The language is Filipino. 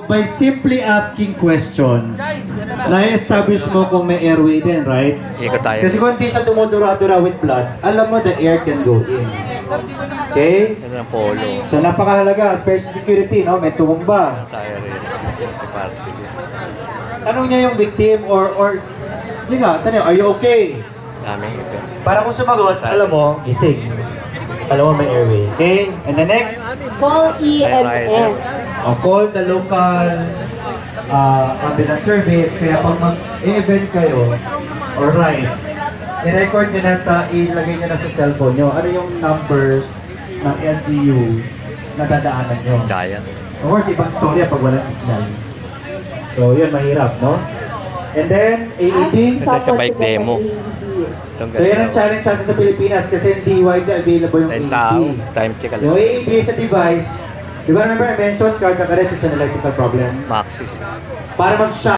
By simply asking questions, na-establish mo kung may airway din, right? Ikot tayo. Kasi kung hindi siya dumudura-dura with blood, alam mo the air can go in. Okay? Ito ng polo. So napakahalaga, special security, no? May tumumba. Tayo rin. Sa party. Tanong niya yung victim or yun nga, tanong, are you okay? Daming ito. Para kung sumagot, alam mo, gising. Alam mo may airway. Okay? And the next? Call EMS. O call the local ambulance service. Kaya pag mag-event kayo, or ride, i-record nyo na ilagay nyo na sa cellphone nyo. Ano yung numbers ng LGU na dadaanan nyo. Kaya. Of course, ibang story pag walang signal. So, yun, mahirap, no? And then, AED. Ito sa bike demo. So, yan ang challenge sa Pilipinas kasi hindi widely available yung AED. Time check Yung AED sa device, di ba remember I mentioned cardiac arrest is an electrical problem? Maxis. Para mag-shock